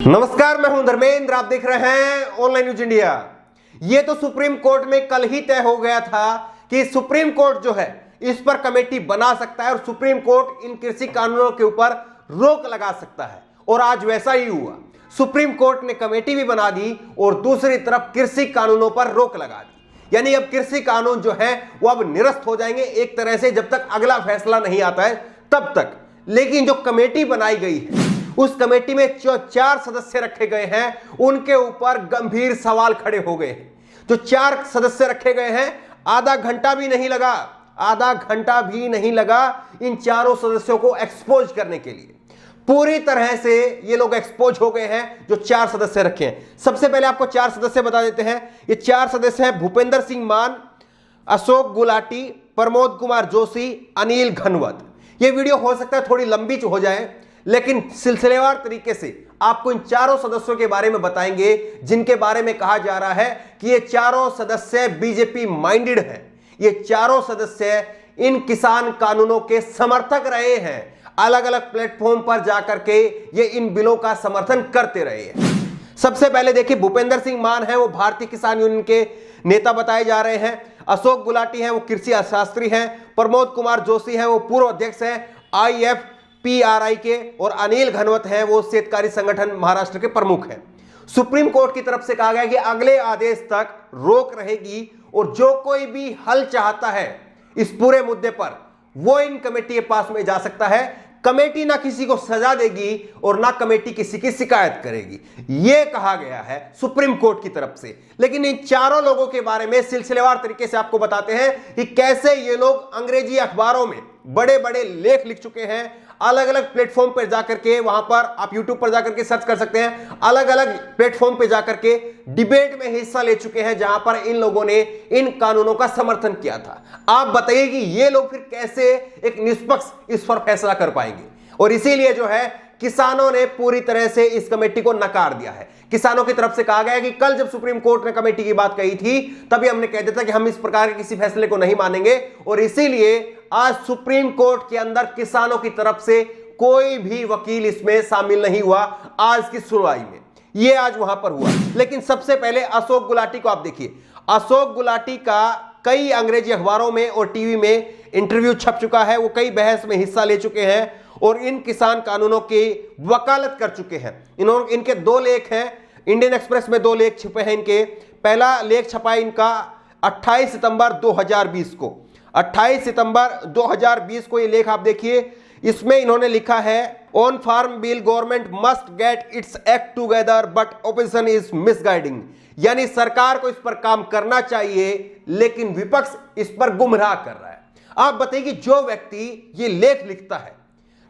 नमस्कार, मैं हूं धर्मेंद्र। आप देख रहे हैं ऑनलाइन न्यूज इंडिया। ये तो सुप्रीम कोर्ट में कल ही तय हो गया था कि सुप्रीम कोर्ट जो है इस पर कमेटी बना सकता है और सुप्रीम कोर्ट इन कृषि कानूनों के ऊपर रोक लगा सकता है। और आज वैसा ही हुआ। सुप्रीम कोर्ट ने कमेटी भी बना दी और दूसरी तरफ कृषि कानूनों पर रोक लगा दी। यानी अब कृषि कानून जो है वो अब निरस्त हो जाएंगे एक तरह से, जब तक अगला फैसला नहीं आता है तब तक। लेकिन जो कमेटी बनाई गई है उस कमेटी में जो 4 सदस्य रखे गए हैं उनके ऊपर गंभीर सवाल खड़े हो गए हैं। जो 4 सदस्य रखे गए हैं, आधा घंटा भी नहीं लगा इन चारों सदस्यों को एक्सपोज करने के लिए। पूरी तरह से ये लोग एक्सपोज हो गए हैं जो 4 सदस्य रखे हैं। सबसे पहले आपको 4 सदस्य बता देते हैं। ये 4 सदस्य हैं भूपेंद्र सिंह मान, अशोक गुलाटी, प्रमोद कुमार जोशी, अनिल घनवत। ये वीडियो हो सकता है थोड़ी लंबी हो जाए, लेकिन सिलसिलेवार तरीके से आपको इन चारों सदस्यों के बारे में बताएंगे जिनके बारे में कहा जा रहा है कि ये चारों सदस्य बीजेपी माइंडेड हैं। ये चारों सदस्य इन किसान कानूनों के समर्थक रहे हैं। अलग अलग प्लेटफॉर्म पर जाकर के ये इन बिलों का समर्थन करते रहे हैं। सबसे पहले देखिए, भूपेंद्र सिंह मान है, वो भारतीय किसान यूनियन के नेता बताए जा रहे हैं। अशोक गुलाटी हैं, वो कृषि अर्थशास्त्री हैं। प्रमोद कुमार जोशी हैं, वो पूर्व अध्यक्ष हैं IFPRI के। और अनिल घनवत हैं, वो शेतकारी संगठन महाराष्ट्र के प्रमुख हैं। सुप्रीम कोर्ट की तरफ से कहा गया कि अगले आदेश तक रोक रहेगी और जो कोई भी हल चाहता है इस पूरे मुद्दे पर वो इन कमेटी के पास में जा सकता है। कमेटी ना किसी को सजा देगी और ना कमेटी किसी की शिकायत करेगी, यह कहा गया है सुप्रीम कोर्ट की तरफ से। लेकिन इन चारों लोगों के बारे में सिलसिलेवार तरीके से आपको बताते हैं कि कैसे ये लोग अंग्रेजी अखबारों में बड़े बड़े लेख लिख चुके हैं। अलग अलग प्लेटफॉर्म पर जाकर के, वहां पर आप यूट्यूब पर जाकर के सर्च कर सकते हैं, अलग अलग प्लेटफॉर्म पर जाकर के डिबेट में हिस्सा ले चुके हैं जहां पर इन लोगों ने इन कानूनों का समर्थन किया था। आप बताइए कि ये लोग फिर कैसे एक निष्पक्ष इस पर फैसला कर पाएंगे। और इसीलिए जो है किसानों ने पूरी तरह से इस कमेटी को नकार दिया है। किसानों की तरफ से कहा गया कि कल जब सुप्रीम कोर्ट ने कमेटी की बात कही थी तभी हमने कह दिया था कि हम इस प्रकार के किसी फैसले को नहीं मानेंगे। और इसीलिए आज सुप्रीम कोर्ट के अंदर किसानों की तरफ से कोई भी वकील इसमें शामिल नहीं हुआ आज की सुनवाई में। यह आज वहां पर हुआ। लेकिन सबसे पहले अशोक गुलाटी को आप देखिए। अशोक गुलाटी का कई अंग्रेजी अखबारों में और टीवी में इंटरव्यू छप चुका है। वो कई बहस में हिस्सा ले चुके हैं और इन किसान कानूनों की वकालत कर चुके हैं। इनके 2 लेख हैं, इंडियन एक्सप्रेस में 2 लेख छपे हैं इनके। पहला लेख छपा है इनका 28 सितंबर 2020 को। 28 सितंबर 2020 को ये लेख आप देखिए। इसमें इन्होंने लिखा है, on farm bill government must get its act together but opposition is misguiding. यानी सरकार को इस पर काम करना चाहिए लेकिन विपक्ष इस पर गुमराह कर रहा है। आप बताइए कि जो व्यक्ति ये लेख लिखता है,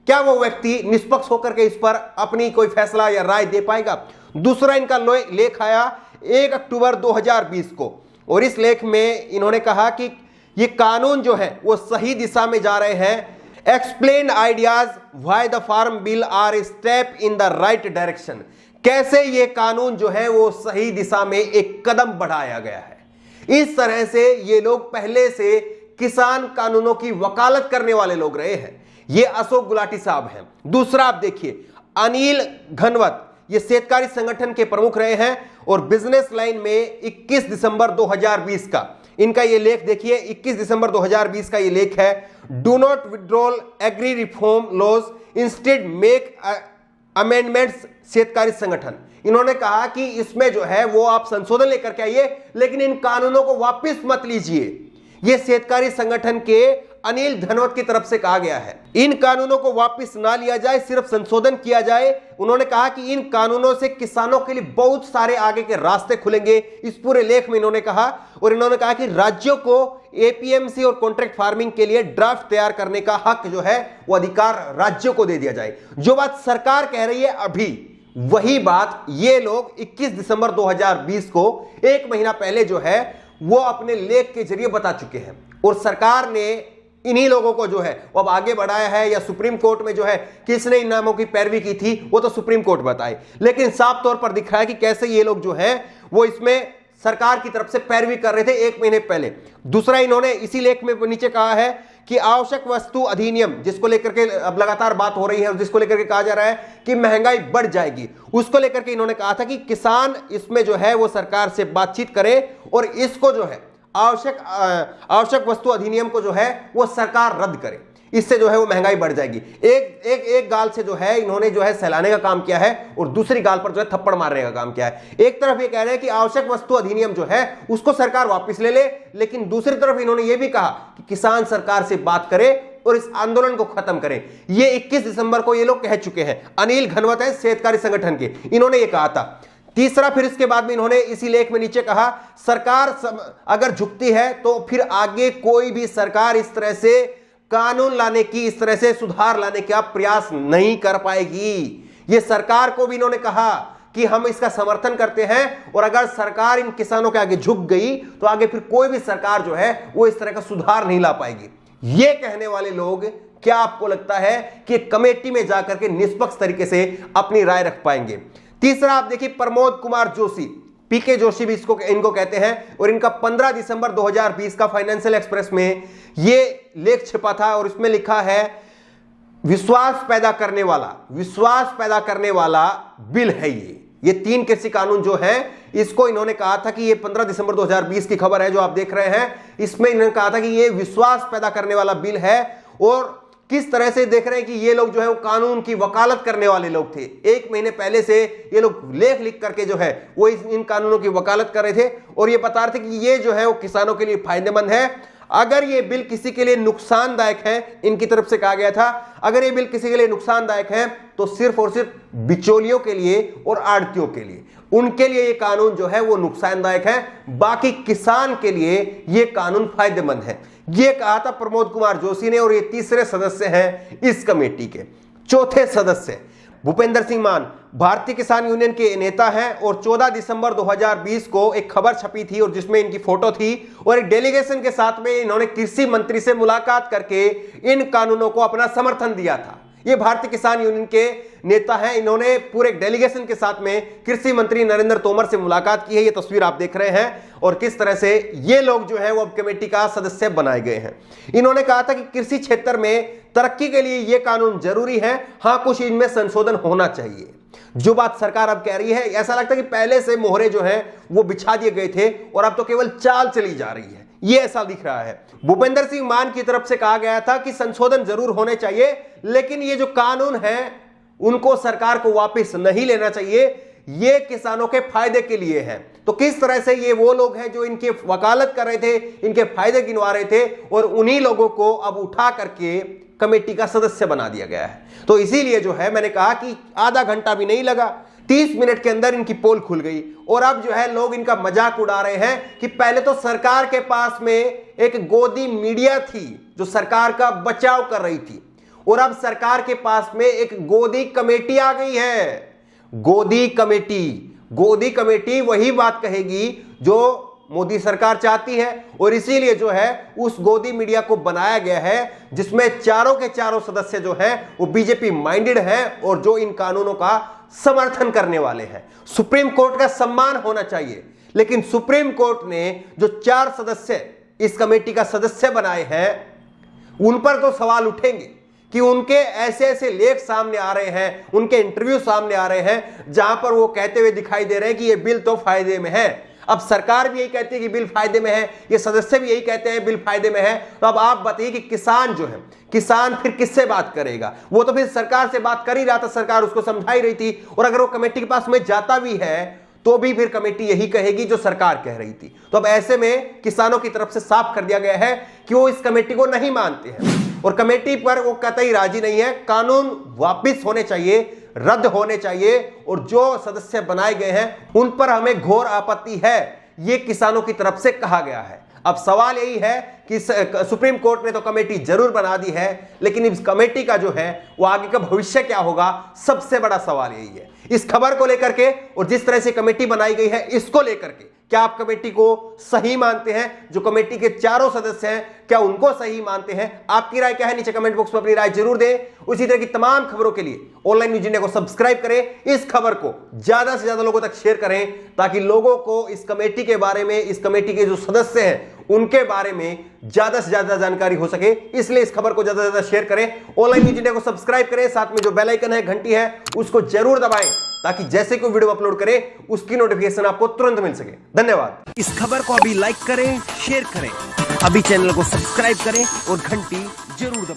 क्या वो व्यक्ति निष्पक्ष होकर के इस पर अपनी कोई फैसला या राय दे पाएगा? दूसरा इनका लेख आया 1 अक्टूबर 2020 को और इस लेख में इन्होंने कहा कि ये कानून जो है वो सही दिशा में जा रहे हैं। Explain ideas why the farm bill are a step in the right direction. कैसे ये कानून जो है वो सही दिशा में एक कदम बढ़ाया गया है। इस तरह से ये लोग पहले से किसान कानूनों की वकालत करने वाले लोग रहे हैं। ये अशोक गुलाटी साहब हैं। दूसरा आप देखिए, अनिल घनवत, ये शेतकारी संगठन के प्रमुख रहे हैं और बिजनेस लाइन में 21 दिसंबर 2020 का इनका ये लेख देखिए। 21 दिसंबर 2020 का ये लेख है, do not withdrawal agri reform laws instead make amendments. Shetkari Sanghatan, इन्होंने कहा कि इसमें जो है वो आप संशोधन लेकर के आइए लेकिन इन कानूनों को वापस मत लीजिए। ये शेतकारी संगठन के अनिल घनवत की तरफ से कहा गया है। इन कानूनों को वापस ना लिया जाए, सिर्फ संशोधन किया जाए। उन्होंने कहा कि इन कानूनों से किसानों के लिए बहुत सारे आगे के रास्ते खुलेंगे, इस पूरे लेख में इन्होंने कहा। और इन्होंने कहा कि राज्यों को APMC और कॉन्ट्रैक्ट फार्मिंग के लिए ड्राफ्ट तैयार करने का हक जो है वो अधिकार राज्यों को दे दिया जाए। जो बात सरकार कह रही है अभी, वही बात ये लोग 21 दिसंबर 2020 को, 1 महीना पहले जो है वो अपने लेख के जरिए बता चुके हैं। और सरकार ने इन्हीं लोगों को जो है वो अब आगे बढ़ाया है, या सुप्रीम कोर्ट में जो है किसने इन नामों की पैरवी की थी वो तो सुप्रीम कोर्ट बताए। लेकिन साफ तौर पर दिख रहा है कि कैसे ये लोग जो है वो इसमें सरकार की तरफ से पैरवी कर रहे थे 1 महीने पहले। दूसरा, इन्होंने इसी लेख में नीचे कहा है कि आवश्यक वस्तु अधिनियम, जिसको लेकर के अब लगातार बात हो रही है और जिसको लेकर के कहा जा रहा है कि महंगाई बढ़ जाएगी, उसको लेकर के इन्होंने कहा था कि किसान इसमें जो है वो सरकार से बातचीत करे और इसको जो है आवश्यक वस्तु अधिनियम को जो है वो सरकार रद्द करे, इससे जो है वो महंगाई बढ़ जाएगी। एक गाल से जो है इन्होंने जो है सहलाने का काम किया है और दूसरी गाल पर जो है थप्पड़ मारने का काम किया है। एक तरफ ये कह रहे हैं कि आवश्यक वस्तु अधिनियम जो है उसको सरकार वापस ले ले, लेकिन दूसरी तरफ इन्होंने ये भी कहा कि किसान सरकार से बात करे और इस आंदोलन को खत्म करें। ये 21 दिसंबर को ये लोग कह चुके हैं। अनिल घनवत है सेहतकारी संगठन के, इन्होंने ये कहा था। तीसरा, फिर इसके बाद में इन्होंने इसी लेख में नीचे कहा, सरकार अगर झुकती है तो फिर आगे कोई भी सरकार इस तरह से कानून लाने की, इस तरह से सुधार लाने का प्रयास नहीं कर पाएगी। ये सरकार को भी इन्होंने कहा कि हम इसका समर्थन करते हैं और अगर सरकार इन किसानों के आगे झुक गई तो आगे फिर कोई भी सरकार जो है वो इस तरह का सुधार नहीं ला पाएगी। ये कहने वाले लोग, क्या आपको लगता है कि कमेटी में जाकर के निष्पक्ष तरीके से अपनी राय रख पाएंगे? तीसरा, आप देखिए प्रमोद कुमार जोशी, पीके जोशी भी इनको कहते हैं, और इनका 15 दिसंबर 2020 का फाइनेंशियल एक्सप्रेस में ये लेख छिपा था और इसमें लिखा है विश्वास पैदा करने वाला बिल है ये 3 कृषि कानून जो है, इसको इन्होंने कहा था कि ये 15 दिसंबर 2020 की खबर है जो आप देख रहे हैं। इसमें इन्होंने कहा था कि ये विश्वास पैदा करने वाला बिल है और किस तरह से देख रहे हैं कि ये लोग जो है वो कानून की वकालत करने वाले लोग थे। 1 महीने पहले से ये लोग लेख लिख करके जो है वो इन कानूनों की वकालत कर रहे थे और ये बता रहे थे कि ये जो है वो किसानों के लिए फायदेमंद है। अगर ये बिल किसी के लिए नुकसानदायक है, इनकी तरफ से कहा गया था, अगर ये बिल किसी के लिए नुकसानदायक है तो सिर्फ और सिर्फ बिचौलियों के लिए और आड़तियों के लिए, उनके लिए ये कानून जो है वो नुकसानदायक है, बाकी किसान के लिए ये कानून फायदेमंद है। ये कहा था प्रमोद कुमार जोशी ने और ये तीसरे सदस्य हैं इस कमेटी के। चौथे सदस्य भूपेंद्र सिंह मान, भारतीय किसान यूनियन के नेता हैं और 14 दिसंबर 2020 को एक खबर छपी थी और जिसमें इनकी फोटो थी और एक डेलीगेशन के साथ में इन्होंने कृषि मंत्री से मुलाकात करके इन कानूनों को अपना समर्थन दिया था। ये भारतीय किसान यूनियन के नेता हैं, इन्होंने पूरे डेलीगेशन के साथ में कृषि मंत्री नरेंद्र तोमर से मुलाकात की है। ये तस्वीर आप देख रहे हैं और किस तरह से ये लोग जो है वो अब कमेटी का सदस्य बनाए गए हैं। इन्होंने कहा था कि कृषि क्षेत्र में तरक्की के लिए ये कानून जरूरी है, हाँ कुछ इनमें संशोधन होना चाहिए। जो बात सरकार अब कह रही है, ऐसा लगता है कि पहले से मोहरे जो है वो बिछा दिए गए थे और अब तो केवल चाल चली जा रही है, ये ऐसा दिख रहा है। भूपेंद्र सिंह मान की तरफ से कहा गया था कि संशोधन जरूर होने चाहिए, लेकिन ये जो कानून है उनको सरकार को वापस नहीं लेना चाहिए, ये किसानों के फायदे के लिए है। तो किस तरह से ये वो लोग हैं जो इनके वकालत कर रहे थे, इनके फायदे गिनवा रहे थे और उन्हीं लोगों को अब उठा करके कमेटी का सदस्य बना दिया गया है। तो इसीलिए जो है मैंने कहा कि आधा घंटा भी नहीं लगा, 30 मिनट के अंदर इनकी पोल खुल गई और अब जो है लोग इनका मजाक उड़ा रहे हैं कि पहले तो सरकार के पास में एक गोदी मीडिया थी जो सरकार का बचाव कर रही थी और अब सरकार के पास में एक गोदी कमेटी आ गई है। गोदी कमेटी वही बात कहेगी जो मोदी सरकार चाहती है और इसीलिए जो है उस गोदी मीडिया को बनाया गया है जिसमें चारों के चारों सदस्य जो हैं वो बीजेपी माइंडेड हैं और जो इन कानूनों का समर्थन करने वाले हैं। सुप्रीम कोर्ट का सम्मान होना चाहिए, लेकिन सुप्रीम कोर्ट ने जो 4 सदस्य इस कमेटी का सदस्य बनाए हैं उन पर तो सवाल उठेंगे कि उनके ऐसे ऐसे लेख सामने आ रहे हैं, उनके इंटरव्यू सामने आ रहे हैं जहां पर वो कहते हुए दिखाई दे रहे हैं कि ये बिल तो फायदे में है। अब सरकार भी यही कहती है कि बिल फायदे में है, ये सदस्य भी यही कहते हैं बिल फायदे में है। तो अब आप बताइए कि किसान जो है, किसान फिर किससे बात करेगा? वो तो फिर सरकार से बात कर ही रहा था, सरकार उसको समझा ही रही थी और अगर वो कमेटी के पास में जाता भी है तो भी फिर कमेटी यही कहेगी जो सरकार कह रही थी। तो अब ऐसे में किसानों की तरफ से साफ कर दिया गया है कि वो इस कमेटी को नहीं मानते हैं और कमेटी पर वो कतई राजी नहीं है। कानून वापस होने चाहिए, रद्द होने चाहिए और जो सदस्य बनाए गए हैं उन पर हमें घोर आपत्ति है, ये किसानों की तरफ से कहा गया है। अब सवाल यही है कि सुप्रीम कोर्ट ने तो कमेटी जरूर बना दी है, लेकिन इस कमेटी का जो है वो आगे का भविष्य क्या होगा, सबसे बड़ा सवाल यही है। इस खबर को लेकर के और जिस तरह से कमेटी बनाई गई है इसको लेकर के क्या आप कमेटी को सही मानते हैं? जो कमेटी के चारों सदस्य हैं क्या उनको सही मानते हैं? आपकी राय क्या है? नीचे कमेंट बॉक्स में अपनी राय जरूर दें। उसी तरह की तमाम खबरों के लिए ऑनलाइन न्यूज इंडिया को सब्सक्राइब करें, इस खबर को ज्यादा से ज्यादा लोगों तक शेयर करें ताकि लोगों को इस कमेटी के बारे में, इस कमेटी के जो सदस्य हैं उनके बारे में ज्यादा से ज्यादा जानकारी हो सके, इसलिए इस खबर को ज्यादा से ज्यादा शेयर करें। ऑनलाइन न्यूज इंडिया को सब्सक्राइब करें, साथ में जो बेल आइकन है, घंटी है, उसको जरूर दबाएं ताकि जैसे कोई वीडियो अपलोड करें उसकी नोटिफिकेशन आपको तुरंत मिल सके। धन्यवाद। इस खबर को अभी लाइक करें, शेयर करें, अभी चैनल को सब्सक्राइब करें और घंटी जरूर दबाएं।